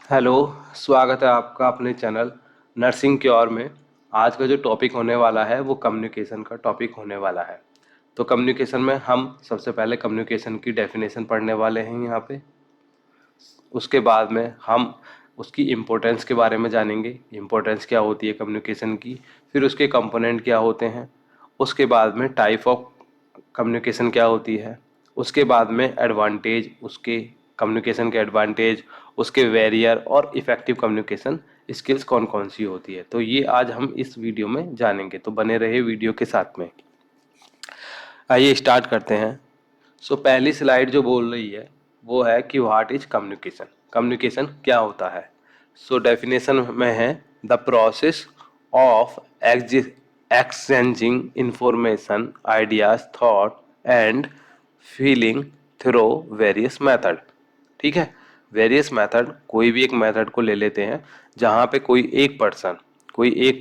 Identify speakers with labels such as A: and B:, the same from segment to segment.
A: Hello. स्वागत है आपका अपने चैनल नर्सिंग क्योर में। आज का जो टॉपिक होने वाला है वो कम्युनिकेशन का टॉपिक होने वाला है। तो कम्युनिकेशन में हम सबसे पहले कम्युनिकेशन की डेफिनेशन पढ़ने वाले हैं यहाँ पे। उसके बाद में हम उसकी इम्पोर्टेंस के बारे में जानेंगे, इम्पोर्टेंस क्या होती है कम्युनिकेशन की। फिर उसके कंपोनेंट क्या होते हैं। उसके बाद में टाइप ऑफ कम्युनिकेशन क्या होती है। उसके बाद में एडवांटेज, उसके कम्युनिकेशन के एडवांटेज, उसके वेरियर और इफ़ेक्टिव कम्युनिकेशन स्किल्स कौन कौन सी होती है। तो ये आज हम इस वीडियो में जानेंगे, तो बने रहे वीडियो के साथ में। आइए स्टार्ट करते हैं। सो पहली स्लाइड जो बोल रही है वो है कि व्हाट इज कम्युनिकेशन। कम्युनिकेशन क्या होता है। सो डेफिनेशन में है the process of exchanging information, ideas, thought and feeling through various method. ठीक है, वेरियस मेथड, कोई भी एक मेथड को ले लेते हैं जहाँ पे कोई एक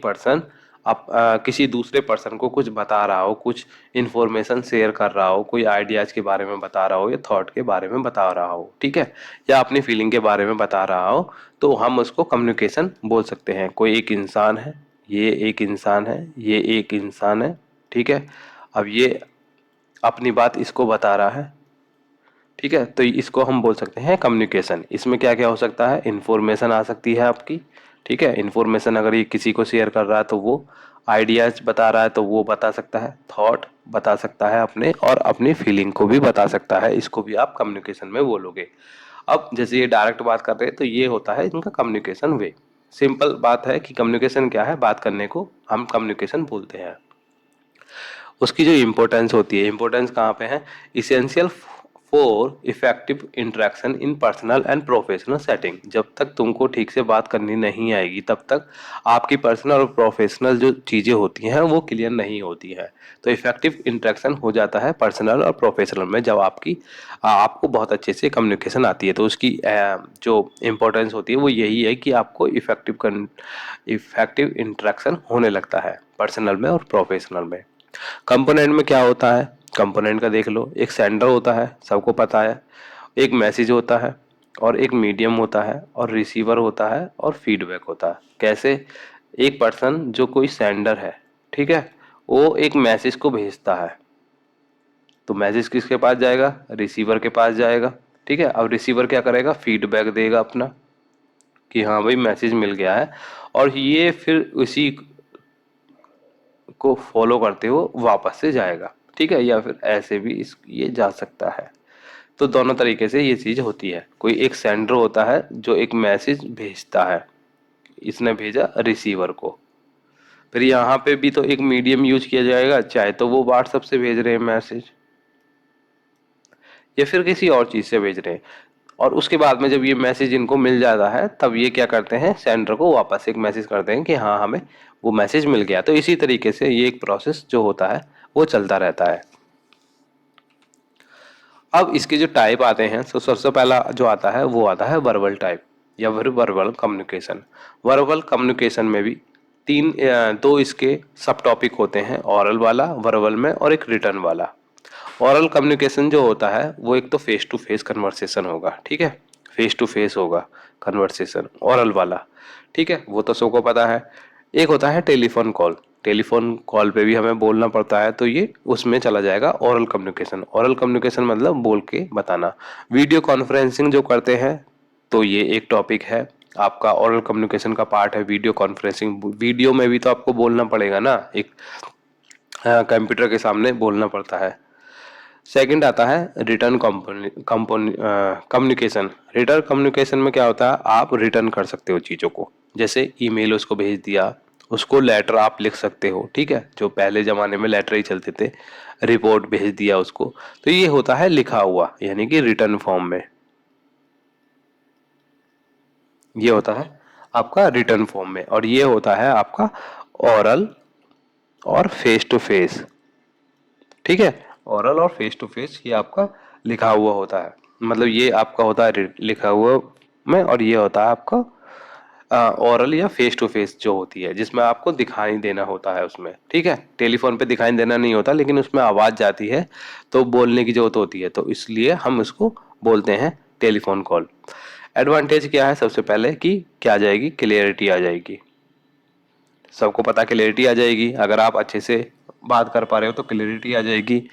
A: पर्सन आप किसी दूसरे पर्सन को कुछ बता रहा हो, कुछ इन्फॉर्मेशन शेयर कर रहा हो, कोई आइडियाज़ के बारे में बता रहा हो या थॉट के बारे में बता रहा हो, ठीक है, या अपनी फीलिंग के बारे में बता रहा हो, तो हम उसको कम्युनिकेशन बोल सकते हैं। कोई एक इंसान है, ये एक इंसान है, ये एक इंसान है, ठीक है। अब ये अपनी बात इसको बता रहा है, ठीक है, तो इसको हम बोल सकते हैं कम्युनिकेशन। इसमें क्या क्या हो सकता है, इन्फॉर्मेशन आ सकती है आपकी, ठीक है। इन्फॉर्मेशन अगर ये किसी को शेयर कर रहा है तो वो आइडियाज बता रहा है तो वो बता सकता है, थॉट बता सकता है अपने, और अपनी फीलिंग को भी बता सकता है। इसको भी आप कम्युनिकेशन में बोलोगे। अब जैसे ये डायरेक्ट बात कर रहे हैं तो ये होता है इनका कम्युनिकेशन वे। सिंपल बात है कि कम्युनिकेशन क्या है, बात करने को हम कम्युनिकेशन बोलते हैं। उसकी जो इम्पोर्टेंस होती है, इम्पोर्टेंस कहाँ पे है, essential for effective interaction in personal and professional setting. जब तक तुमको ठीक से बात करनी नहीं आएगी तब तक आपकी पर्सनल और प्रोफेशनल जो चीज़ें होती हैं वो क्लियर नहीं होती हैं। तो इफेक्टिव इंटरेक्शन हो जाता है पर्सनल और प्रोफेशनल में जब आपको बहुत अच्छे से कम्युनिकेशन आती है। तो उसकी जो इम्पोर्टेंस होती है वो यही है कि आपको इफेक्टिव इंटरेक्शन होने लगता है पर्सनल में और प्रोफेशनल में। कंपोनेंट में क्या होता है, कंपोनेंट का देख लो। एक सेंडर होता है, सबको पता है, एक मैसेज होता है, और एक मीडियम होता है, और रिसीवर होता है, और फीडबैक होता है। कैसे, एक पर्सन जो कोई सेंडर है, ठीक है, वो एक मैसेज को भेजता है, तो मैसेज किसके पास जाएगा, रिसीवर के पास जाएगा, ठीक है। अब रिसीवर क्या करेगा, फीडबैक देगा अपना कि हाँ भाई मैसेज मिल गया है, और ये फिर उसी को फॉलो करते हुए वापस से जाएगा, ठीक है, या फिर ऐसे भी ये जा सकता है। तो दोनों तरीके से ये चीज़ होती है। कोई एक सेंडर होता है जो एक मैसेज भेजता है, इसने भेजा रिसीवर को। फिर यहाँ पे भी तो एक मीडियम यूज किया जाएगा, चाहे तो वो व्हाट्सएप से भेज रहे हैं मैसेज या फिर किसी और चीज़ से भेज रहे हैं। और उसके बाद में जब ये मैसेज इनको मिल जाता है तब ये क्या करते हैं, सेंडर को वापस एक मैसेज करते हैं कि हाँ हमें वो मैसेज मिल गया। तो इसी तरीके से ये एक प्रोसेस जो होता है वो चलता रहता है। अब इसके जो टाइप आते हैं तो सबसे पहला जो आता है वो आता है वर्बल टाइप या फिर वर्बल कम्युनिकेशन। वर्बल कम्युनिकेशन में भी दो इसके सब टॉपिक होते हैं, ऑरल वाला वर्बल में और एक रिटर्न वाला। ऑरल कम्युनिकेशन जो होता है वो एक तो फेस टू फेस कन्वर्सेशन होगा, ठीक है, फेस टू फेस होगा कन्वर्सेशन ऑरल वाला, ठीक है, वो तो सबको पता है। एक होता है टेलीफोन कॉल, टेलीफोन कॉल पे भी हमें बोलना पड़ता है, तो ये उसमें चला जाएगा ओरल कम्युनिकेशन। ओरल कम्युनिकेशन मतलब बोल के बताना। वीडियो कॉन्फ्रेंसिंग जो करते हैं तो ये एक टॉपिक है, आपका ओरल कम्युनिकेशन का पार्ट है वीडियो कॉन्फ्रेंसिंग। वीडियो में भी तो आपको बोलना पड़ेगा ना, एक कंप्यूटर के सामने बोलना पड़ता है। सेकंड आता है रिटर्न कम्युनिकेशन। रिटर्न कम्युनिकेशन में क्या होता है, आप रिटर्न कर सकते हो चीज़ों को, जैसे ईमेल उसको भेज दिया, उसको लेटर आप लिख सकते हो, ठीक है, जो पहले ज़माने में लेटर ही चलते थे, रिपोर्ट भेज दिया उसको। तो ये होता है लिखा हुआ, यानी कि रिटर्न फॉर्म में, ये होता है आपका रिटर्न फॉर्म में। और ये होता है आपका ओरल और फेस टू फेस, ठीक है। ओरल और फेस टू फेस ये आपका लिखा हुआ होता है, मतलब ये आपका होता है लिखा हुआ में, और ये होता है आपका ओरल या फेस टू फेस जो होती है, जिसमें आपको दिखाई देना होता है उसमें, ठीक है। टेलीफोन पे दिखाई देना नहीं होता, लेकिन उसमें आवाज़ जाती है तो बोलने की जरूरत होती है, तो इसलिए हम उसको बोलते हैं टेलीफोन कॉल। एडवांटेज क्या है, सबसे पहले कि क्या आ जाएगी, क्लियरिटी आ जाएगी। सबको पता, क्लियरिटी आ जाएगी। अगर आप अच्छे से बात कर पा रहे हो तो क्लियरिटी आ जाएगी,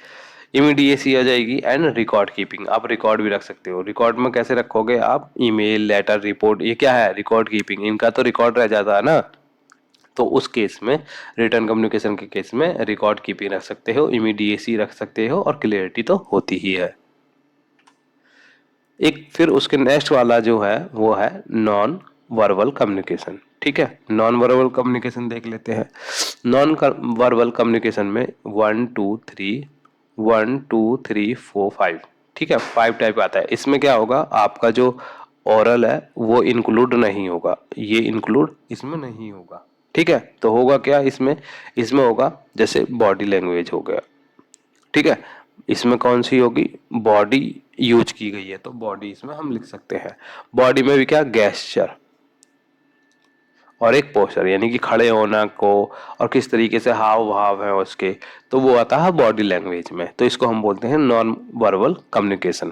A: इमीडिएसी आ जाएगी, एंड रिकॉर्ड कीपिंग, आप रिकॉर्ड भी रख सकते हो। रिकॉर्ड में कैसे रखोगे आप, ईमेल, लेटर, रिपोर्ट, ये क्या है, रिकॉर्ड कीपिंग, इनका तो रिकॉर्ड रह जाता है ना। तो उस केस में, रिटर्न कम्युनिकेशन के केस में रिकॉर्ड कीपिंग रख सकते हो, इमीडिएसी रख सकते हो, और क्लियरिटी तो होती ही है। एक फिर उसके नेक्स्ट वाला जो है वो है नॉन वर्बल कम्युनिकेशन। ठीक है, नॉन वर्बल कम्युनिकेशन देख लेते हैं। नॉन वर्बल कम्युनिकेशन में 1 2 3 ठीक है, 5 टाइप आता है। इसमें क्या होगा, आपका जो ओरल है वो इंक्लूड नहीं होगा, ये इंक्लूड इसमें नहीं होगा। ठीक है, तो होगा क्या इसमें, इसमें होगा जैसे बॉडी लैंग्वेज हो गया। ठीक है, इसमें कौन सी होगी, बॉडी यूज की गई है, तो बॉडी इसमें हम लिख सकते हैं। बॉडी में भी क्या, गेस्चर और एक पोस्चर, यानी कि खड़े होना को, और किस तरीके से हाव भाव है उसके, तो वो आता है बॉडी लैंग्वेज में। तो इसको हम बोलते हैं नॉन वर्बल कम्युनिकेशन।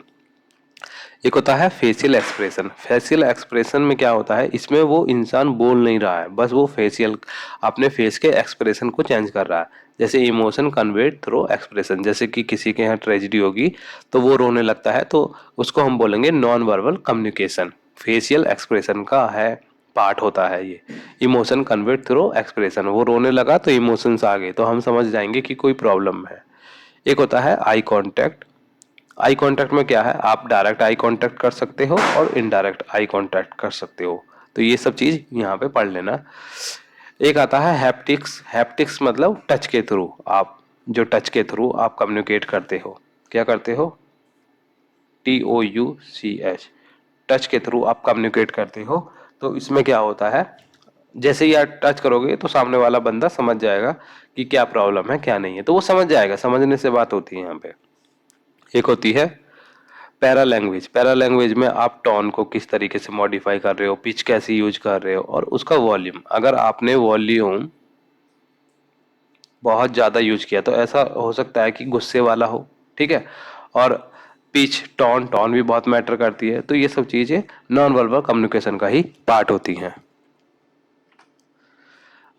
A: एक होता है फेशियल एक्सप्रेशन। फेशियल एक्सप्रेशन में क्या होता है, इसमें वो इंसान बोल नहीं रहा है, बस वो फेशियल, अपने फेस के एक्सप्रेशन को चेंज कर रहा है। जैसे इमोशन कन्वेड थ्रू एक्सप्रेशन, जैसे कि किसी के यहाँ ट्रेजिडी होगी तो वो रोने लगता है, तो उसको हम बोलेंगे non verbal communication. Facial expression का है, पार्ट होता है ये। इमोशन कन्वेड थ्रू एक्सप्रेशन, वो रोने लगा तो इमोशंस आ गए, तो हम समझ जाएंगे कि कोई प्रॉब्लम है। एक होता है आई कांटेक्ट। आई कांटेक्ट में क्या है, आप डायरेक्ट आई कांटेक्ट कर सकते हो और इनडायरेक्ट आई कांटेक्ट कर सकते हो, तो ये सब चीज यहाँ पे पढ़ लेना। एक आता है हैप्टिक्स। हैप्टिक्स मतलब टच के थ्रू, आप जो टच के थ्रू आप कम्युनिकेट करते हो, क्या करते हो, TOUCH, टच के थ्रू आप कम्युनिकेट करते हो। तो इसमें क्या होता है, जैसे ही आप टच करोगे तो सामने वाला बंदा समझ जाएगा कि क्या प्रॉब्लम है क्या नहीं है, तो वो समझ जाएगा, समझने से बात होती है यहाँ पे। एक होती है पैरा लैंग्वेज। पैरा लैंग्वेज में आप टोन को किस तरीके से मॉडिफाई कर रहे हो, पिच कैसी यूज कर रहे हो, और उसका वॉल्यूम, अगर आपने वॉल्यूम बहुत ज़्यादा यूज किया तो ऐसा हो सकता है कि गुस्से वाला हो। ठीक है, और पिच, टोन, टोन भी बहुत मैटर करती है, तो ये सब चीज़ें नॉन वर्बल कम्युनिकेशन का ही पार्ट होती हैं।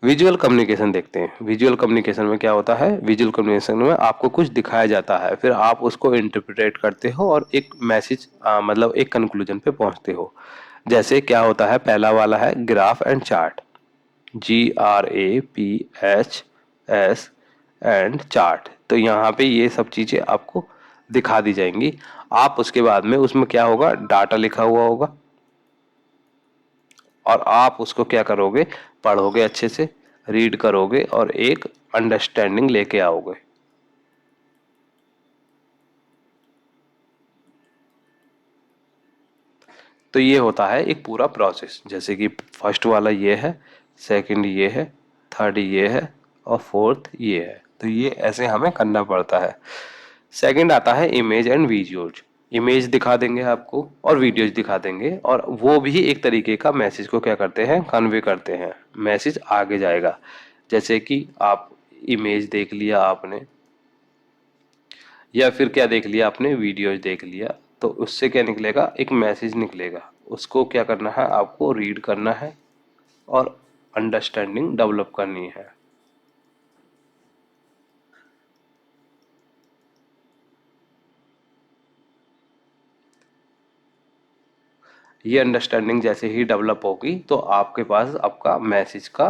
A: विजुअल कम्युनिकेशन देखते हैं। विजुअल कम्युनिकेशन में क्या होता है, विजुअल कम्युनिकेशन में आपको कुछ दिखाया जाता है, फिर आप उसको इंटरप्रेट करते हो और एक मैसेज, मतलब एक कंक्लूजन पे पहुंचते हो। जैसे क्या होता है, पहला वाला है graph and chart, GRAPH and chart. तो यहाँ पे ये सब चीज़ें आपको दिखा दी जाएंगी। आप उसके बाद में उसमें क्या होगा, डाटा लिखा हुआ होगा, और आप उसको क्या करोगे, पढ़ोगे अच्छे से, रीड करोगे और एक अंडरस्टैंडिंग लेके आओगे। तो ये होता है एक पूरा प्रोसेस, जैसे कि फर्स्ट वाला ये है, सेकंड ये है, थर्ड ये है, और फोर्थ ये है। तो ये ऐसे हमें करना पड़ता है। सेकंड आता है इमेज एंड विजुअल्स। इमेज दिखा देंगे आपको और वीडियोज दिखा देंगे, और वो भी एक तरीके का मैसेज को क्या करते हैं, कन्वे करते हैं, मैसेज आगे जाएगा। जैसे कि आप इमेज देख लिया आपने, या फिर क्या देख लिया आपने, वीडियोज देख लिया, तो उससे क्या निकलेगा, एक मैसेज निकलेगा। उसको क्या करना है, आपको रीड करना है और अंडरस्टैंडिंग डेवलप करनी है। ये अंडरस्टैंडिंग जैसे ही डेवलप होगी तो आपके पास आपका मैसेज का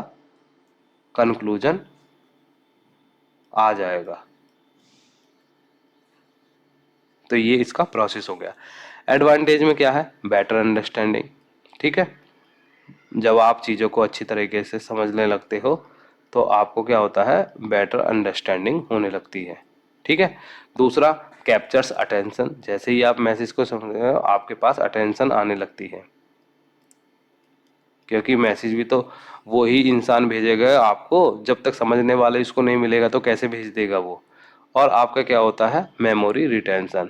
A: कंक्लूजन आ जाएगा। तो ये इसका प्रोसेस हो गया। एडवांटेज में क्या है, बेटर अंडरस्टैंडिंग। ठीक है, जब आप चीज़ों को अच्छी तरीके से समझने लगते हो तो आपको क्या होता है, बेटर अंडरस्टैंडिंग होने लगती है। ठीक है, दूसरा कैप्चर्स अटेंशन। जैसे ही आप मैसेज को समझ रहे हो आपके पास अटेंशन आने लगती है, क्योंकि मैसेज भी तो वो ही इंसान भेजेगा आपको, जब तक समझने वाले इसको नहीं मिलेगा तो कैसे भेज देगा वो। और आपका क्या होता है, मेमोरी रिटेंशन,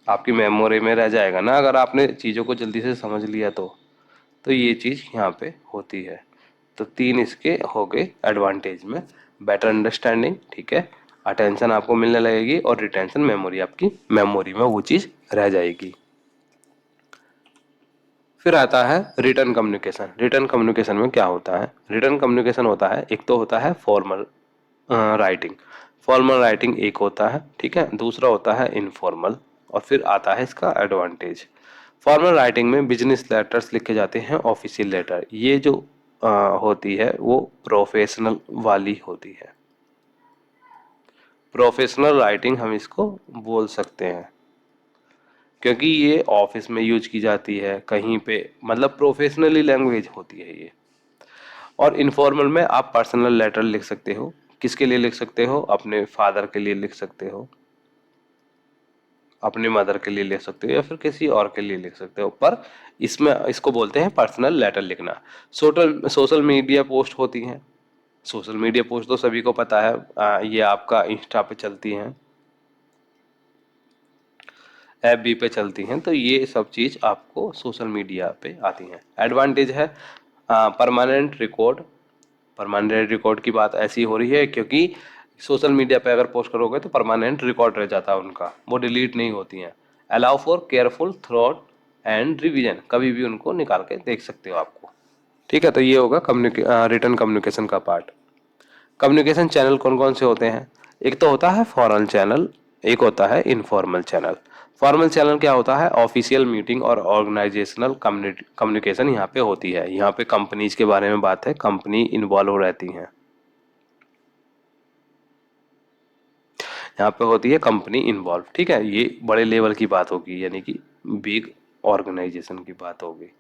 A: आपकी मेमोरी में रह जाएगा ना अगर आपने चीज़ों को जल्दी से समझ लिया तो ये चीज़ यहाँ पे होती है। तो तीन इसके हो गए एडवांटेज में, बेटर अंडरस्टैंडिंग, ठीक है, अटेंशन आपको मिलने लगेगी और रिटेंशन मेमोरी, आपकी मेमोरी में वो चीज रह जाएगी। फिर आता है रिटर्न कम्युनिकेशन। रिटर्न कम्युनिकेशन में क्या होता है? रिटर्न कम्युनिकेशन होता है, एक तो होता है फॉर्मल राइटिंग। फॉर्मल राइटिंग एक होता है, ठीक है। दूसरा होता है इनफॉर्मल, और फिर आता है इसका एडवांटेज। फॉर्मल राइटिंग में बिजनेस लेटर्स लिखे जाते हैं, ऑफिशियल लेटर। ये जो होती है वो प्रोफेशनल वाली होती है। प्रोफेशनल राइटिंग हम इसको बोल सकते हैं, क्योंकि ये ऑफिस में यूज की जाती है कहीं पे, मतलब प्रोफेशनली लैंग्वेज होती है ये। और इनफॉर्मल में आप पर्सनल लेटर लिख सकते हो। किसके लिए लिख सकते हो? अपने फादर के लिए लिख सकते हो, अपनी मदर के लिए लिख सकते हो, या फिर किसी और के लिए लिख सकते हो। पर इसमें इसको बोलते हैं पर्सनल लेटर लिखना। सोशल मीडिया पोस्ट होती हैं। सोशल मीडिया पोस्ट तो सभी को पता है, ये आपका इंस्टा पे चलती हैं, FB पे चलती हैं, तो ये सब चीज़ आपको सोशल मीडिया पे आती हैं। एडवांटेज है परमानेंट रिकॉर्ड। परमानेंट रिकॉर्ड की बात ऐसी हो रही है क्योंकि सोशल मीडिया पे अगर पोस्ट करोगे तो परमानेंट रिकॉर्ड रह जाता है उनका, वो डिलीट नहीं होती हैं। Allow for careful throat and revision, कभी भी उनको निकाल के देख सकते हो आपको। ठीक है, तो ये होगा रिटर्न कम्युनिकेशन का पार्ट। कम्युनिकेशन चैनल कौन कौन से होते हैं? एक तो होता है फॉर्मल चैनल, एक होता है इनफॉर्मल चैनल। फॉर्मल चैनल क्या होता है? ऑफिशियल मीटिंग और ऑर्गेनाइजेशनल कम्युनिकेशन यहाँ पे होती है। यहाँ पे कंपनीज के बारे में बात है, कंपनी इन्वॉल्व रहती हैं। यहाँ पे होती है कंपनी इन्वॉल्व, ठीक है। ये बड़े लेवल की बात होगी, यानी कि बिग ऑर्गेनाइजेशन की बात होगी।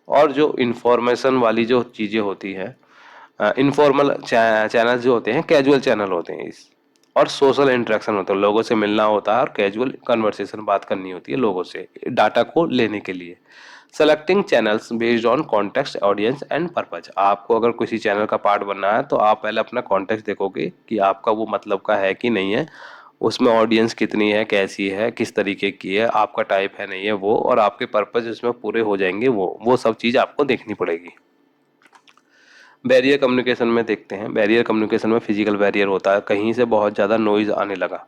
A: और जो इंफॉर्मेशन वाली जो चीज़ें होती है, इनफॉर्मल चैनल जो होते हैं कैजुअल चैनल होते हैं इस, और सोशल इंटरेक्शन होता है, लोगों से मिलना होता है और कैजुअल कन्वर्सेशन बात करनी होती है लोगों से डाटा को लेने के लिए। Selecting channels based on context, audience and purpose. आपको अगर किसी चैनल का पार्ट बनना है तो आप पहले अपना कॉन्टेक्स्ट देखोगे कि आपका वो मतलब का है कि नहीं है, उसमें ऑडियंस कितनी है, कैसी है, किस तरीके की है, आपका टाइप है नहीं है वो, और आपके पर्पज उसमें पूरे हो जाएंगे वो सब चीज़ आपको देखनी पड़ेगी। बैरियर कम्युनिकेशन में देखते हैं। बैरियर कम्युनिकेशन में फिजिकल बैरियर होता है, कहीं से बहुत ज़्यादा नॉइज़ आने लगा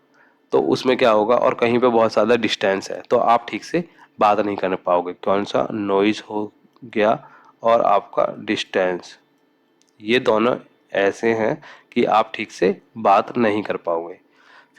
A: तो उसमें क्या होगा, और कहीं पे बहुत ज़्यादा डिस्टेंस है तो आप ठीक से बात नहीं कर पाओगे। कौन सा? नॉइज़ हो गया और आपका डिस्टेंस, ये दोनों ऐसे हैं कि आप ठीक से बात नहीं कर पाओगे।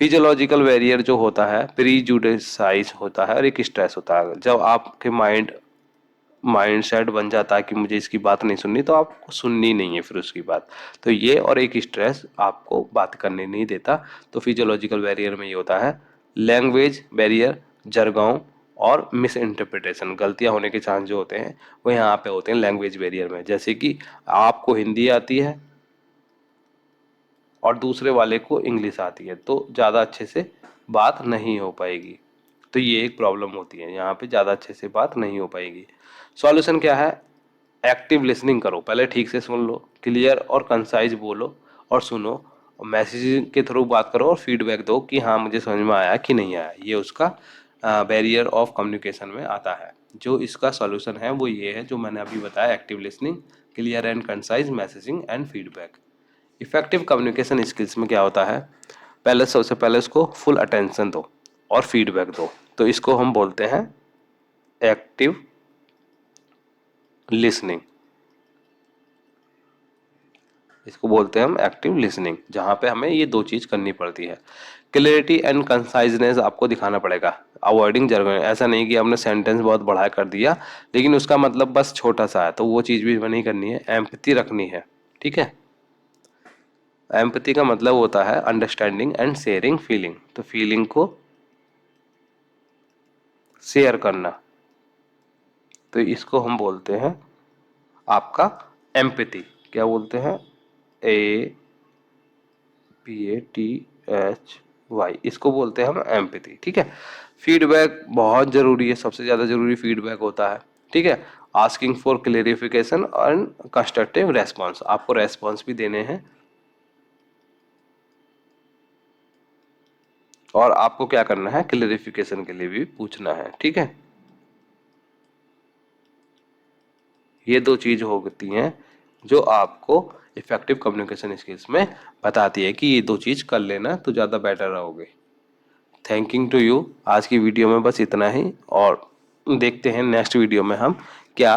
A: फिजियोलॉजिकल बैरियर जो होता है प्रीजुडिसाइज होता है और एक स्ट्रेस होता है। जब आपके माइंड सेट बन जाता है कि मुझे इसकी बात नहीं सुननी, तो आपको सुननी नहीं है फिर उसकी बात। तो ये और एक स्ट्रेस आपको बात करने नहीं देता। तो फिजियोलॉजिकल बैरियर में ये होता है। लैंग्वेज बैरियर, जरगों और मिस इंटरप्रिटेशन, गलतियां होने के चांस जो होते हैं वो यहाँ पे होते हैं लैंग्वेज बैरियर में। जैसे कि आपको हिंदी आती है और दूसरे वाले को इंग्लिश आती है तो ज़्यादा अच्छे से बात नहीं हो पाएगी। तो ये एक प्रॉब्लम होती है, यहाँ पे ज़्यादा अच्छे से बात नहीं हो पाएगी। सॉल्यूशन क्या है? एक्टिव लिसनिंग करो, पहले ठीक से सुन लो, क्लियर और कंसाइज बोलो और सुनो, और मैसेज के थ्रू बात करो और फीडबैक दो कि हाँ मुझे समझ में आया कि नहीं आया। ये उसका बैरियर ऑफ कम्युनिकेशन में आता है। जो इसका सॉल्यूशन है वो ये है जो मैंने अभी बताया, active listening, clear and concise messaging and feedback. Effective communication skills में क्या होता है? पहले सबसे पहले उसको फुल अटेंशन दो और फीडबैक दो, तो इसको हम बोलते हैं एक्टिव लिसनिंग। इसको बोलते हैं हम एक्टिव लिसनिंग, जहाँ पे हमें ये दो चीज़ करनी पड़ती है। क्लियरिटी एंड कंसाइजनेस आपको दिखाना पड़ेगा, अवॉइडिंग जर्गन। ऐसा नहीं कि हमने सेंटेंस बहुत बढ़ा कर दिया लेकिन उसका मतलब बस छोटा सा है, तो वो चीज़ भी नहीं करनी है। एम्पैथी रखनी है, ठीक है। एम्पैथी का मतलब होता है अंडरस्टैंडिंग एंड शेयरिंग फीलिंग, तो फीलिंग को शेयर करना, तो इसको हम बोलते हैं आपका एम्पैथी। क्या बोलते हैं? PATHY, इसको बोलते हैं हम एम्पैथी, ठीक है। फीडबैक बहुत जरूरी है, सबसे ज्यादा जरूरी फीडबैक होता है, ठीक है। Asking for clarification and constructive response, आपको रेस्पॉन्स भी देने हैं और आपको क्या करना है, क्लेरिफिकेशन के लिए भी पूछना है, ठीक है। ये दो चीज होती हैं जो आपको इफेक्टिव कम्युनिकेशन स्किल्स में बताती है कि ये दो चीज़ कर लेना तो ज़्यादा बेटर रहोगे। Thanking to you. आज की वीडियो में बस इतना ही, और देखते हैं नेक्स्ट वीडियो में हम क्या